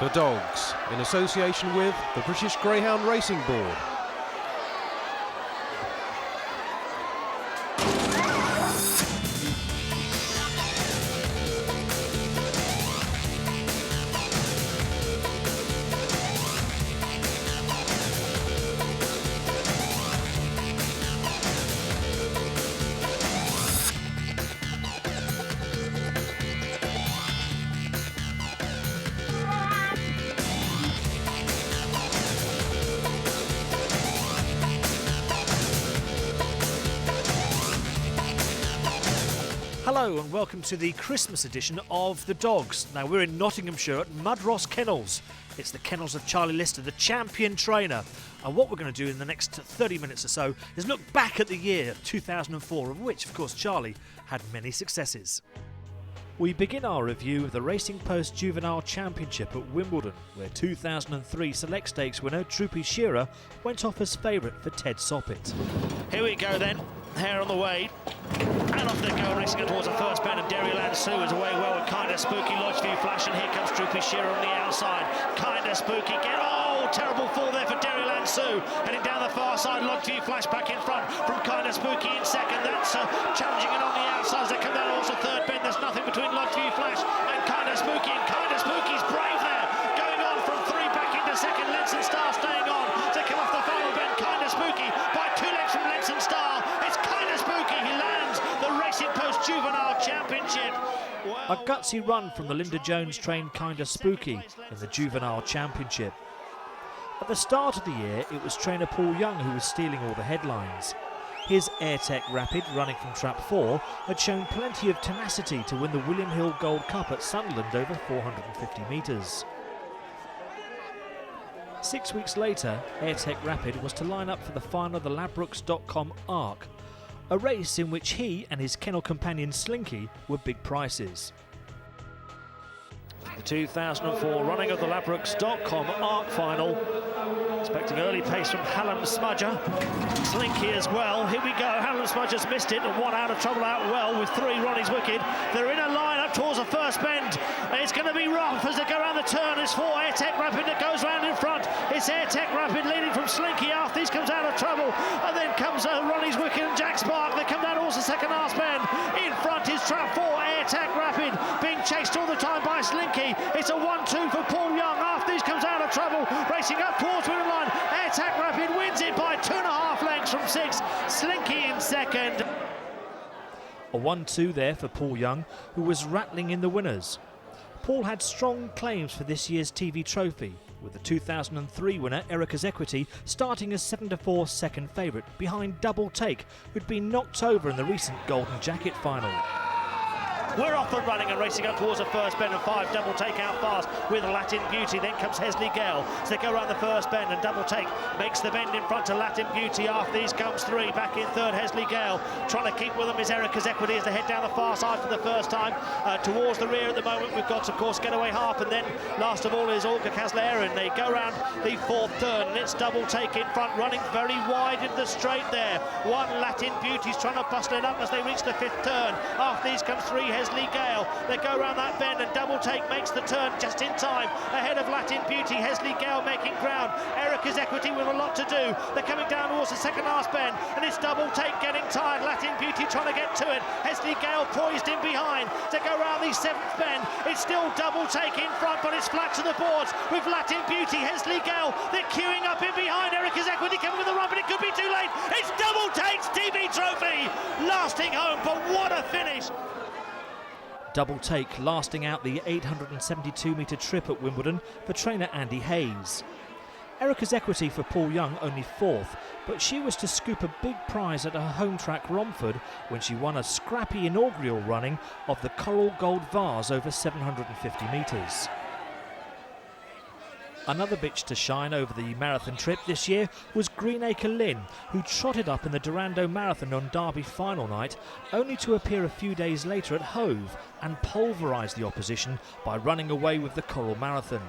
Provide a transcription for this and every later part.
The Dogs, in association with the British Greyhound Racing Board. Hello and welcome to the Christmas edition of The Dogs. Now we're in Nottinghamshire at Mudross Kennels. It's the kennels of Charlie Lister, the champion trainer. And what we're going to do in the next 30 minutes or so is look back at the year 2004, of which, of course, Charlie had many successes. We begin our review of the Racing Post Juvenile Championship at Wimbledon, where 2003 Select Stakes winner Droopy Shearer went off as favourite for Ted Soppit. Here we go then, Hare on the way, and off they go, racing towards the first bend, and Dairyland Sue is away well with Kinda Spooky, Lodgeview Flash, and here comes Droopy Shearer on the outside. Kinda Spooky, terrible fall there for Dairyland Sue, heading down the far side, Lodgeview Flash back in front from Kinda Spooky in second, that's challenging it on the outside as they come down also third bend, there's nothing between Lodgeview Flash and Kinda Spooky, and Kinda Spooky's brave there, going on from three back into second, Lenson Star staying on, they come off the final bend, Kinda Spooky by 2 lengths from Lenson Star, it's Kinda Spooky, he lands the Racing Post Juvenile Championship. A gutsy run from the Linda Jones trained Kinda Spooky in the Juvenile Championship. At the start of the year, it was trainer Paul Young who was stealing all the headlines. His Airtech Rapid, running from trap 4, had shown plenty of tenacity to win the William Hill Gold Cup at Sunderland over 450 metres. 6 weeks later, Airtech Rapid was to line up for the final of the Ladbrokes.com Arc, a race in which he and his kennel companion Slinky were big prices. The 2004 running of the Ladbrokes.com Arc final. Expecting early pace from Hallam Smudger. Slinky as well. Here we go. Hallam Smudger's missed it and one out of trouble out well with 3 Ronnie's Wicked. They're in a line up towards the first bend. It's going to be rough as they go around the turn. It's 4 Airtech Rapid that goes round in front. It's Airtech Rapid leading from Slinky after this comes out of trouble. And then comes Ronnie's Wicked and Jack Spark. They come down towards the second last bend. In front is trap 4 Airtech Rapid being chased all the time by Slinky. It's a 1-2 for Paul Young after this comes out of trouble. Racing up towards winning line. Airtech Rapid wins it by 2.5 lengths from 6. Slinky in second. A 1-2 there for Paul Young, who was rattling in the winners. Paul had strong claims for this year's TV trophy, with the 2003 winner Erica's Equity starting as 7-4 second favourite behind Double Take, who'd been knocked over in the recent Golden Jacket final. We're off and running and racing up towards the first bend and 5 Double Take out fast with Latin Beauty. Then comes Hesley Gale. So they go around the first bend and Double Take makes the bend in front to Latin Beauty. After these comes 3. Back in third, Hesley Gale. Trying to keep with them is Erica's Equity as they head down the far side for the first time. Towards the rear at the moment we've got, of course, Getaway Harp, and then last of all is Olga Kazler, and they go around the 4th turn and it's Double Take in front, running very wide in the straight there. 1 Latin Beauty's trying to bustle it up as they reach the 5th turn. After these comes 3 Hesley Gale. They go around that bend and Double Take makes the turn just in time ahead of Latin Beauty. Hesley Gale making ground. Erica's Equity with a lot to do. They're coming down towards the second last bend and it's Double Take getting tired. Latin Beauty trying to get to it. Hesley Gale poised in behind. They go around the 7th bend. It's still Double Take in front, but it's flat to the boards with Latin Beauty. Hesley Gale, they're queuing up in behind. Erica's Equity coming with the run, but it could be too late. It's Double Take's TV trophy lasting home, but what a finish. Double Take lasting out the 872-metre trip at Wimbledon for trainer Andy Hayes. Erica's Equity for Paul Young only 4th, but she was to scoop a big prize at her home track Romford when she won a scrappy inaugural running of the Coral Gold Vase over 750 metres. Another bitch to shine over the marathon trip this year was Greenacre Lynn, who trotted up in the Durando Marathon on Derby final night, only to appear a few days later at Hove and pulverise the opposition by running away with the Coral Marathon.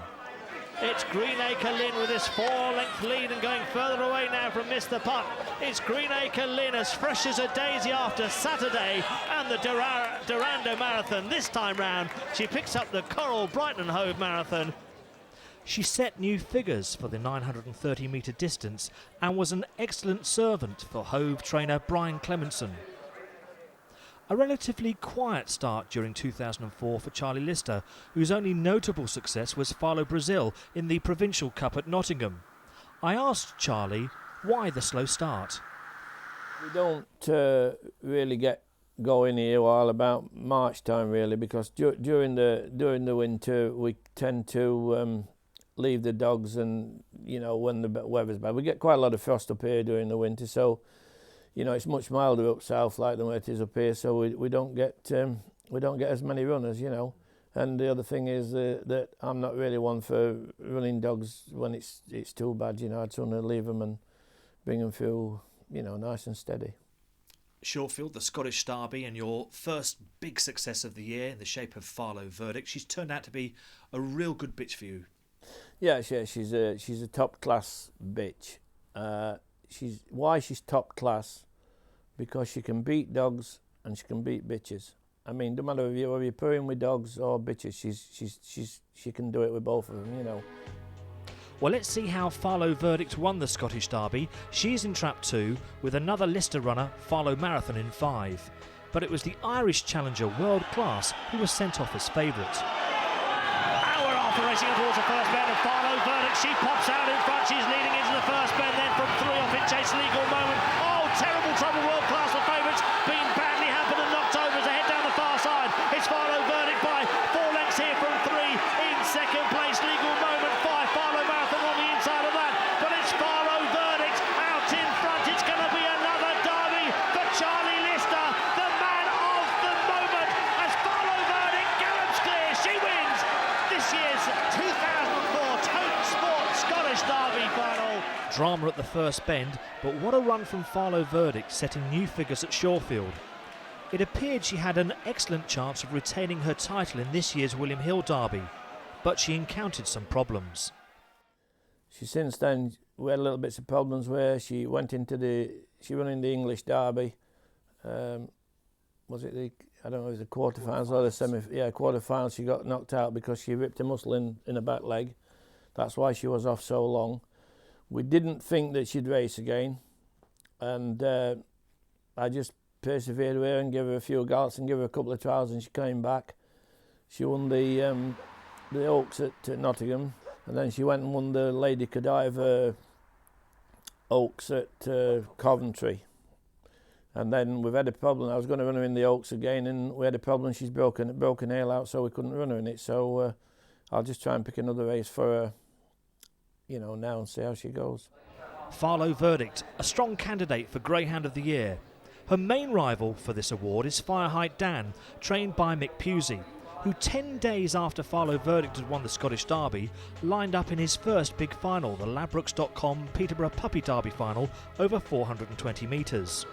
It's Greenacre Lynn with this 4-length lead and going further away now from Mr. Putt. It's Greenacre Lynn as fresh as a daisy after Saturday and the Durando Marathon. This time round, she picks up the Coral Brighton Hove Marathon. She set new figures for the 930 metre distance and was an excellent servant for Hove trainer Brian Clementson. A relatively quiet start during 2004 for Charlie Lister, whose only notable success was Falo Brazil in the Provincial Cup at Nottingham. I asked Charlie why the slow start. We don't really get going here while about March time really, because during the winter we tend to leave the dogs, and when the weather's bad, we get quite a lot of frost up here during the winter, so it's much milder up south like than where it is up here, so we don't get as many runners, And the other thing is that I'm not really one for running dogs when it's too bad, I'd sooner leave them and bring them through, nice and steady. Shawfield, the Scottish Derby, and your first big success of the year in the shape of Falo Verdict. She's turned out to be a real good bitch for you. Yeah, she's a top class bitch. She's top class because she can beat dogs and she can beat bitches. I mean, no matter whether you're purring with dogs or bitches, she can do it with both of them, Well, let's see how Falo Verdict won the Scottish Derby. She's in trap 2 with another Lister runner, Falo Marathon, in 5. But it was the Irish challenger World Class who was sent off as favourite. Hour after racing towards the first bend of Falo Verdict, she pops out in front. She's leading into the first bend, then from 3 off in chase Legal Moment. Oh, terrible trouble, World Class for favourites. Been badly hampered and knocked over as they head down the far side. It's Falo Verdict by 4 lengths here from 3. In second place, Legal Moment, 5. Falo Marathon on the inside of that. But it's Falo Verdict out in front. It's going to be another derby for Charlie Lister, the man of the moment, as Falo Verdict gallops clear. She wins this year's 2004 Total Sport Scottish Derby final. Drama at the first bend, but what a run from Falo Verdict, setting new figures at Shawfield. It appeared she had an excellent chance of retaining her title in this year's William Hill Derby, but she encountered some problems. Since then, we had a little bits of problems where she went into she ran in the English Derby. Was it I don't know, it was the quarterfinals or the quarterfinals. She got knocked out because she ripped a muscle in her back leg. That's why she was off so long. We didn't think that she'd race again, and I just persevered with her and gave her a few gallops and gave her a couple of trials, and she came back. She won the Oaks at Nottingham, and then she went and won the Lady Godiva Oaks at Coventry. And then we've had a problem. I was going to run her in the Oaks again, and we had a problem. She's broken nail out, so we couldn't run her in it. So I'll just try and pick another race for her, now, and see how she goes. Falo Verdict, a strong candidate for Greyhound of the Year. Her main rival for this award is Fireheight Dan, trained by Mick Pusey, who 10 days after Falo Verdict had won the Scottish Derby, lined up in his first big final, the Ladbrokes.com Peterborough Puppy Derby final, over 420 metres.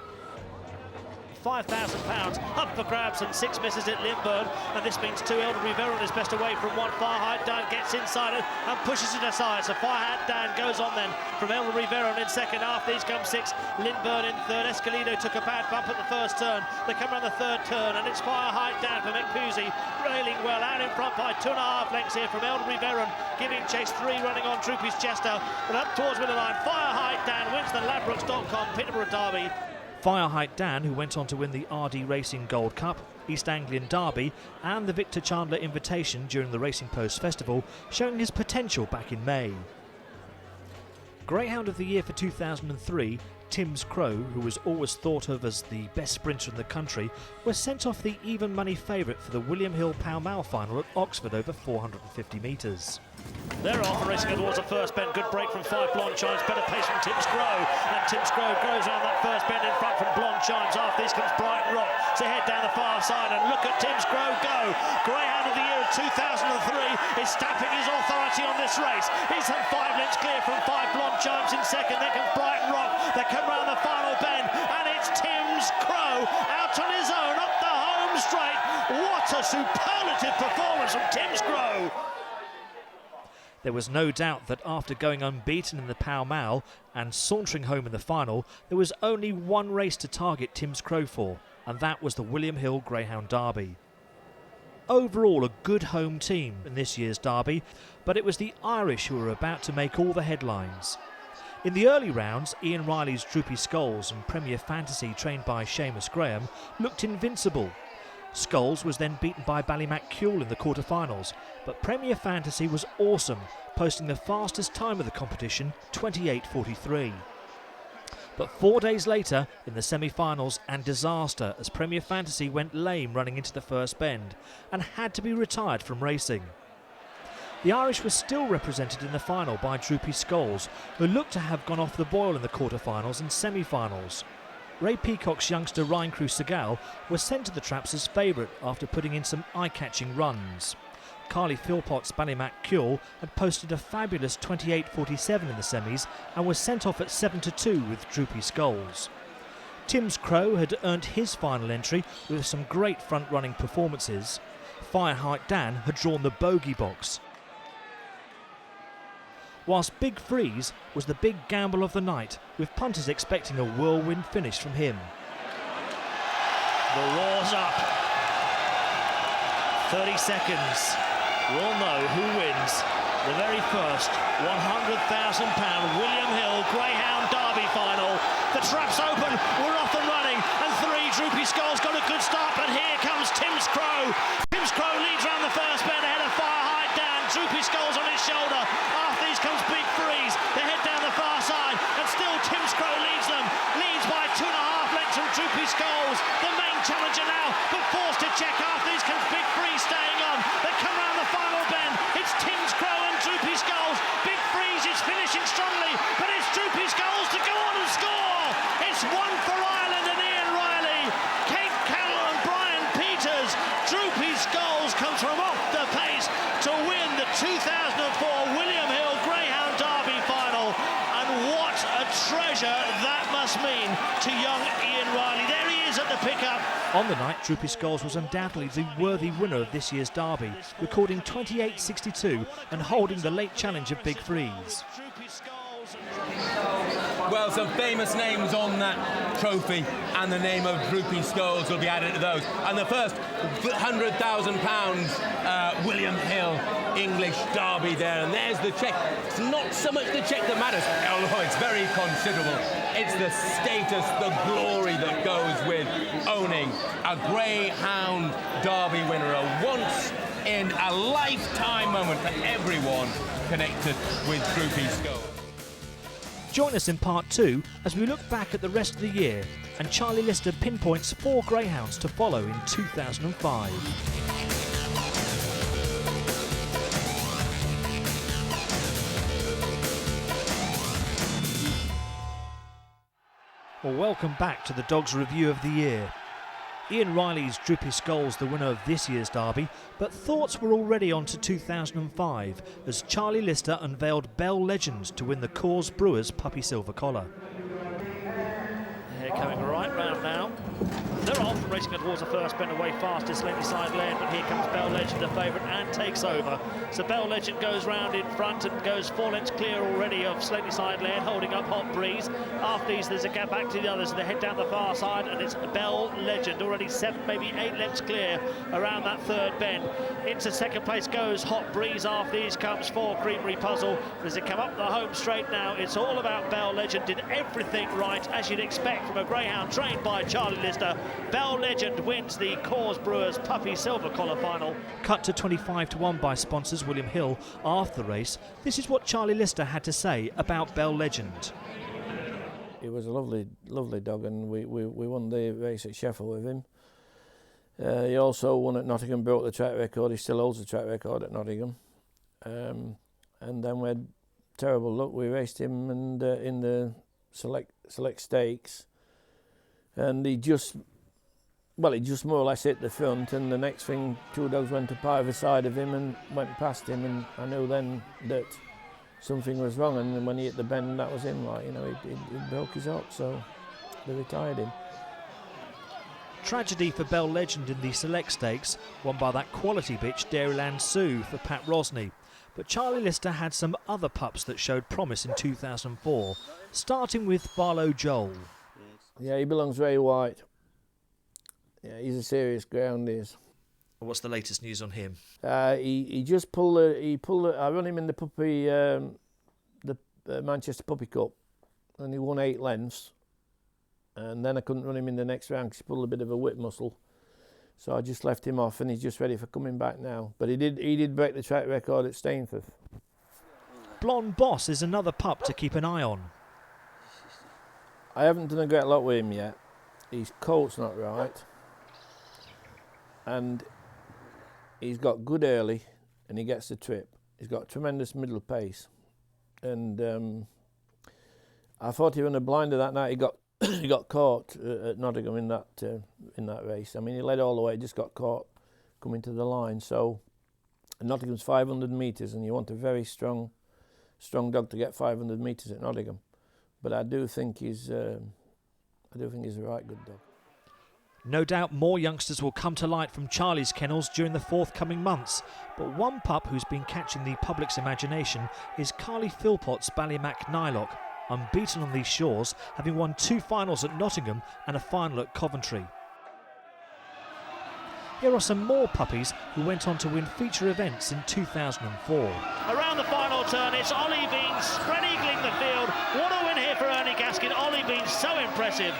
£5,000 up for grabs and 6 misses at Limburn, and this means 2 Elderberry Veron is best away from 1. Fireheight Dan gets inside it and pushes it aside, so Fireheight Dan goes on then from Elderberry Veron in second. After these come 6, Limburn in third. Escalido took a bad bump at the first turn. They come around the third turn, and it's Fireheight Dan for Mick Pusey, railing well out in front by 2.5 lengths here from Elderberry Veron, giving chase 3 running on Troopy's Chester, but up towards middle line. Fireheight Dan wins the Ladbrokes.com Peterborough Derby. Fireheight Dan, who went on to win the RD Racing Gold Cup, East Anglian Derby and the Victor Chandler Invitation during the Racing Post Festival, showing his potential back in May. Greyhound of the Year for 2003, Tim's Crow, who was always thought of as the best sprinter in the country, was sent off the even money favourite for the William Hill Pall Mall final at Oxford over 450 metres. They're off and racing towards the first bend. Good break from 5 Blonde Chimes. Better pace from Tim's Crow. And Tim's Crow goes around that first bend in front from Blonde Chimes. After this comes Brighton Rock. So head down the far side and look at Tim's Crow go. Greyhound of the Year in 2003 is stamping his authority on this race. He's 5 lengths clear from 5 Blonde Chimes in second. Then comes Brighton Rock. They come round the final bend and it's Tim's Crow out on his own up the home straight. What a superlative performance from Tim's Crow. There was no doubt that after going unbeaten in the Pall Mall and sauntering home in the final, there was only one race to target Tim's Crow for, and that was the William Hill Greyhound Derby. overall a good home team in this year's derby, but it was the Irish who were about to make all the headlines. In the early rounds, Ian Riley's Droopy Skulls and Premier Fantasy, trained by Seamus Graham, looked invincible. Skulls was then beaten by Ballymac-Cule in the quarter-finals, but Premier Fantasy was awesome, posting the fastest time of the competition, 28:43. But 4 days later, in the semi-finals, and disaster as Premier Fantasy went lame running into the first bend and had to be retired from racing. The Irish were still represented in the final by Droopy Skulls, who looked to have gone off the boil in the quarter-finals and semi-finals. Ray Peacock's youngster Ryan Segal was sent to the traps as favourite after putting in some eye-catching runs. Carly Philpott's Ballymac-Cule had posted a fabulous 28:47 in the semis and was sent off at 7-2 with Droopy Skulls. Tim's Crow had earned his final entry with some great front-running performances. Fireheart Dan had drawn the bogey box, whilst Big Freeze was the big gamble of the night, with punters expecting a whirlwind finish from him. The roar's up. 30 seconds. We'll know who wins the very first £100,000 William Hill Greyhound Derby final. The trap's open, we're off and running, and 3 Droopy Skulls got a good start, but here comes Tim's Crow. Tim's Crow leads round the first bend ahead of Fireheart Dan. Droopy Skulls on his shoulder. After these comes Big Freeze. They head down the far side, and still Tim's Crow leads them. Leads by 2.5 lengths from Droopy Skulls. The main challenger now, but forced to check. After these comes Big Freeze staying on. They come round the final bend. It's Tim's Crow and Droopy Skulls. Big Freeze is finishing strongly, but it's Droopy Skulls to go on and score. It's one for Ireland and Ian Riley. Kate Carroll and Brian Peters. Droopy Skulls comes from off the pace to win the 2004 William Hill Greyhound Derby final. And what a treasure that must mean to young Ian Riley. There he is at the pickup. On the night, Droopy Skulls was undoubtedly the worthy winner of this year's derby, recording 28:62 and holding the late challenge of Big Freeze. Well, some famous names on that trophy, and the name of Droopy Skulls will be added to those. And the first £100,000 William Hill English Derby there, and there's the cheque. It's not so much the cheque that matters, although it's very considerable. It's the status, the glory that goes with owning a Greyhound Derby winner, a once-in-a-lifetime moment for everyone connected with Droopy Skulls. Join us in part 2 as we look back at the rest of the year, and Charlie Lister pinpoints 4 greyhounds to follow in 2005. Well, welcome back to the Dogs Review of the Year. Ian Riley's Droopy Skulls the winner of this year's derby, but thoughts were already on to 2005 as Charlie Lister unveiled Bell Legend to win the Coors Brewers Puppy Silver Collar. They're coming right round now. They're off, racing towards the first bend away fast is Slaney Side Lane, but here comes Bell Legend, the favourite, and takes over. So Bell Legend goes round in front and goes 4 lengths clear already of Slaney Side Lane, holding up Hot Breeze. After these, there's a gap back to the others, they head down the far side, and it's Bell Legend, already 7, maybe 8 lengths clear around that third bend. Into second place goes Hot Breeze. After these comes 4 Creamery Puzzle. As they come up the home straight now, it's all about Bell Legend. Did everything right, as you'd expect from a greyhound trained by Charlie Lister. Bell Legend wins the Coors Brewers Puppy Silver Collar final. Cut to 25-1 by sponsors William Hill after the race. This is what Charlie Lister had to say about Bell Legend. He was a lovely dog, and we won the race at Sheffield with him. He also won at Nottingham, broke the track record. He still holds the track record at Nottingham. And then we had terrible luck. We raced him and in the select stakes, and he just more or less hit the front, and the next thing 2 dogs went up either side of him and went past him, and I knew then that something was wrong. And when he hit the bend, that was him, like, you know, he broke his up, so they retired him. Tragedy for Bell Legend in the select stakes, won by that quality bitch Dairyland Sue for Pat Rosney. But Charlie Lister had some other pups that showed promise in 2004, starting with Barlow Joel. Yeah, he belongs Ray White. Yeah, he's a serious greyhound, he is. What's the latest news on him? He just pulled I run him in the puppy, the Manchester Puppy Cup, and he won 8 lengths. And then I couldn't run him in the next round because he pulled a bit of a whip muscle. So I just left him off, and he's just ready for coming back now. But he did break the track record at Stainforth. Blonde Boss is another pup to keep an eye on. I haven't done a great lot with him yet. His coat's not right. And he's got good early, and he gets the trip. He's got tremendous middle pace. And I thought he ran a blinder that night. He got caught at Nottingham in that race. I mean, he led all the way, just got caught coming to the line. So Nottingham's 500 metres, and you want a very strong dog to get 500 metres at Nottingham. But I do think he's a right good dog. No doubt more youngsters will come to light from Charlie's kennels during the forthcoming months. But one pup who's been catching the public's imagination is Carly Philpott's Ballymac Nylock, unbeaten on these shores, having won 2 finals at Nottingham and a final at Coventry. Here are some more puppies who went on to win feature events in 2004. Around the final turn, it's Ollie Bean spread eagling the field. What a win here for Ernie Gaskin. Ollie Bean so impressive.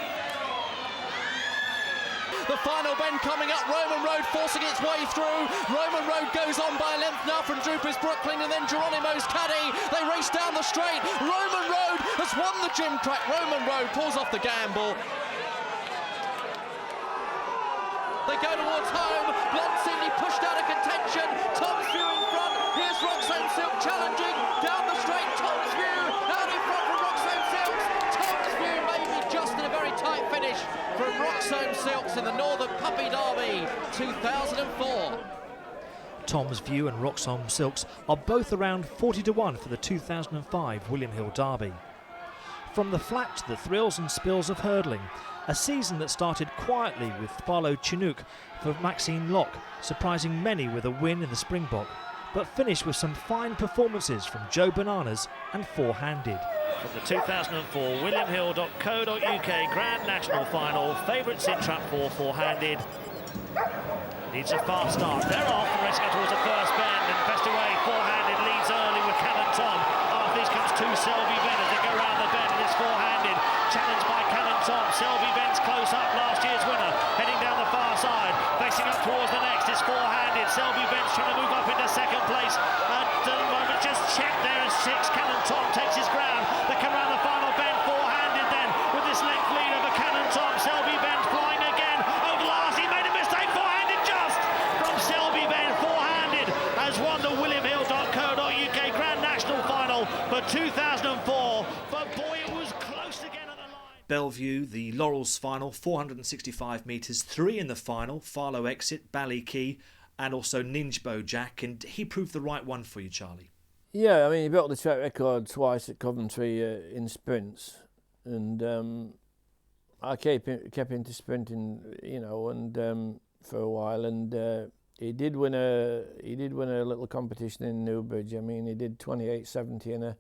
The final bend coming up, Roman Road forcing its way through. Roman Road goes on by a length now from Droopers Brooklyn and then Geronimo's Caddy. They race down the straight. Roman Road has won the gym track. Roman Road pulls off the gamble. They go towards home. Blonde Sydney pushed out of contention. Tom's View in front. Here's Roxanne Silk challenging down the straight. Tom's View out in front from Roxanne Silks. Tom's View maybe just in a very tight finish from Roxanne Silks in the Northern Puppy Derby 2004. Tom's View and Roxanne Silks are both around 40 to 1 for the 2005 William Hill Derby. From the flat to the thrills and spills of hurdling, a season that started quietly with Barlow Chinook for Maxine Locke, surprising many with a win in the Springbok, but finished with some fine performances from Joe Bananas and Four Handed. From the 2004 WilliamHill.co.uk Grand National Final, favourites in trap 4, Four-handed. Needs a fast start. They're off and racing towards the first bend, and best away, Four-handed leads early with Cannon Tom. After these comes 2 Selby Ben as they go round the bend, and it's Four-handed. Challenged by Cannon Tom. Selby Ben's close up, last year's winner. Heading down the far side, facing up towards the next is Four-handed. Selby Ben's trying to move up into second place. At the moment, just checked there as 6. Cannon Tom takes his ground. They come round the final bend, Four-handed then, with this length lead over Cannon Tom. Selby Ben's flying again. Over last, he made a mistake. Four-handed just from Selby Ben. Four-handed has won the WilliamHill.co.uk Grand National Final for 2004. But boy, it was close again at the line. Bellevue, the Laurels final, 465 metres, 3 in the final, Farlow Exit, Ballyquay, and also Ninjbo Jack, and he proved the right one for you, Charlie. Yeah, I mean, he broke the track record twice at Coventry in sprints, and I kept into sprinting, you know, and for a while, and he did win a little competition in Newbridge. I mean, he did 28.70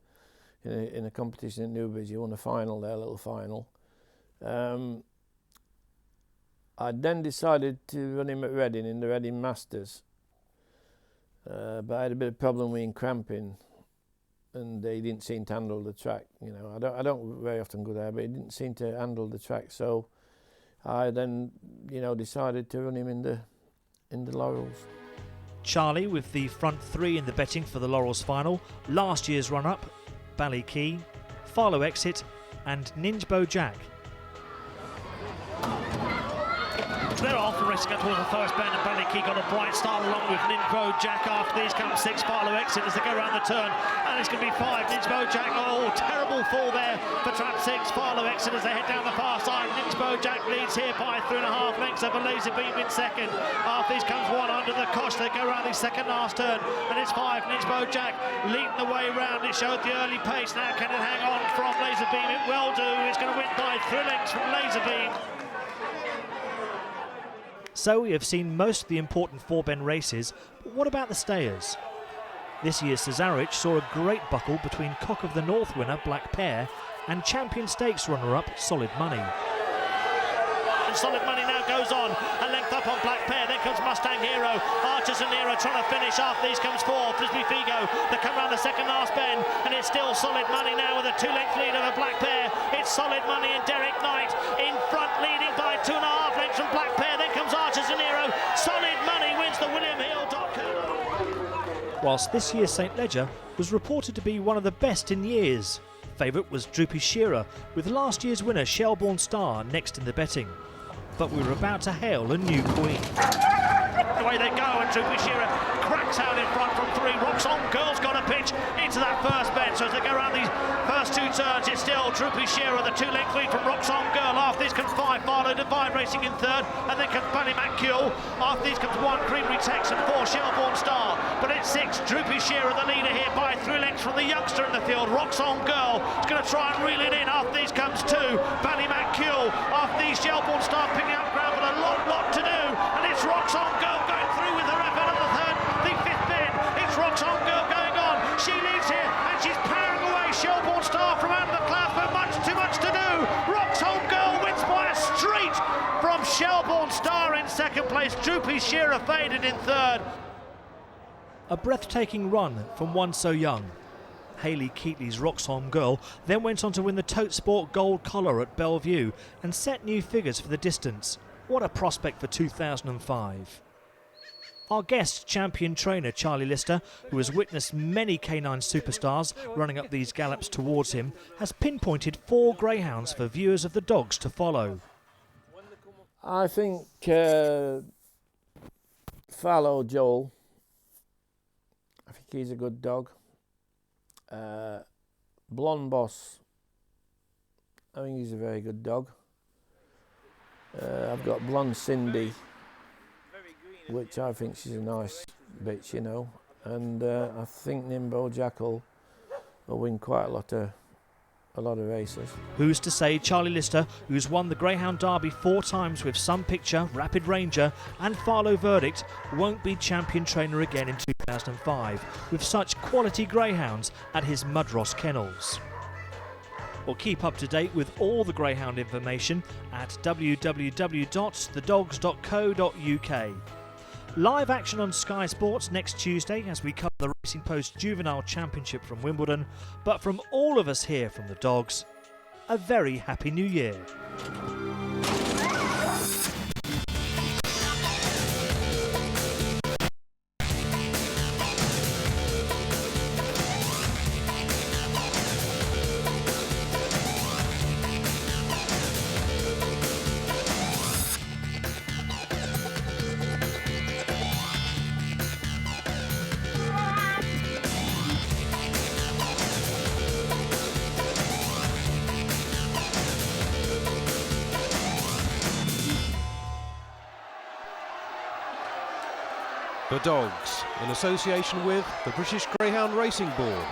in a competition in Newbridge. He won a final there, a little final. I then decided to run him at Reading in the Reading Masters, but I had a bit of problem with him cramping, and he didn't seem to handle the track. You know, I don't very often go there, but he didn't seem to handle the track. So I then, you know, decided to run him in the Laurels. Charlie with the front 3 in the betting for the Laurels final, last year's run-up, Ballyquay, Farlow Exit, and Ninjbo Jack. They're off and racing up towards the first bend, and Ballyquay got a bright start along with Ninjbo Jack. After these come 6 Farlow Exit as they go around the turn, and it's going to be 5 Ninjbo Jack. Oh, terrible fall there for trap 6 Farlow Exit as they head down the far side. Ninjbo Jack leads here by 3.5 lengths over Laser Beam in second. After these comes 1 under the cosh. They go around the second last turn, and it's 5 Ninjbo Jack leading the way round. It showed the early pace. Now can it hang on from Laser Beam? It will do. It's going to win by 3 lengths from Laser Beam. So we have seen most of the important four-bend races, but what about the stayers? This year's Cesarewitch saw a great buckle between Cock of the North winner Black Pear and Champion Stakes runner-up Solid Money. and Solid Money now goes on. A length up on Black Pear, then comes Mustang Hero. Archers and Nero trying to finish. After these comes 4, Frisbee Figo. They come round the second last bend, and it's still Solid Money now with a 2-length lead over Black Pear. It's Solid Money and Derek Knight in front, leading by 2.5 lengths from Black Pear. Then comes Archers and Nero. Solid Money wins the William Hill. Whilst this year's St Ledger was reported to be one of the best in years. Favourite was Droopy Shearer, with last year's winner Shelbourne Star next in the betting. But we were about to hail a new queen. Away they go, and Droopy Shearer cracks out in front from 3. Rocks On Girl's got a pitch into that first bend. So as they go around these first 2 turns, it's still Droopy Shearer, the 2-length lead from Rocks On Girl. After this comes 5, Barlow Divine racing in 3rd, and then comes Ballymacule. After these comes 1, Creamery Tex, and 4, Shelbourne Star. But it's 6, Droopy Shearer, the leader here by 3 lengths from the youngster in the field. Rocks On Girl is going to try and reel it in. After these comes 2, Ballymacule. After these, Shelbourne Star picking up ground, but a lot to do. And it's Rocks On Girl going through with her effort on the 5th bend. It's Rocks On Girl going on. She leads here, and she's powering away Shelbourne Star from out of the cloud, but too much to do. Rocks On Girl wins by a street from Shelbourne Star in 2nd place. Droopy Shearer faded in 3rd. A breathtaking run from one so young. Hayley Keatley's Rocks On Girl then went on to win the Tote Sport Gold Collar at Bellevue and set new figures for the distance. What a prospect for 2005. Our guest champion trainer Charlie Lister, who has witnessed many canine superstars running up these gallops towards him, has pinpointed 4 greyhounds for viewers of the dogs to follow. I think Fallow Joel, I think he's a good dog. Blonde Boss, I think he's a very good dog. I've got Blonde Cindy, which I think she's a nice bitch, you know. And I think Nimbo Jackal will win quite a lot of races. Who's to say Charlie Lister, who's won the Greyhound Derby 4 times with Sun Picture, Rapid Ranger and Farlow Verdict, won't be champion trainer again in 2005 with such quality greyhounds at his Mudross kennels. Or keep up to date with all the greyhound information at www.thedogs.co.uk. Live action on Sky Sports next Tuesday as we cover the Racing Post Juvenile Championship from Wimbledon. But from all of us here from the Dogs, a very happy new year. The Dogs, in association with the British Greyhound Racing Board.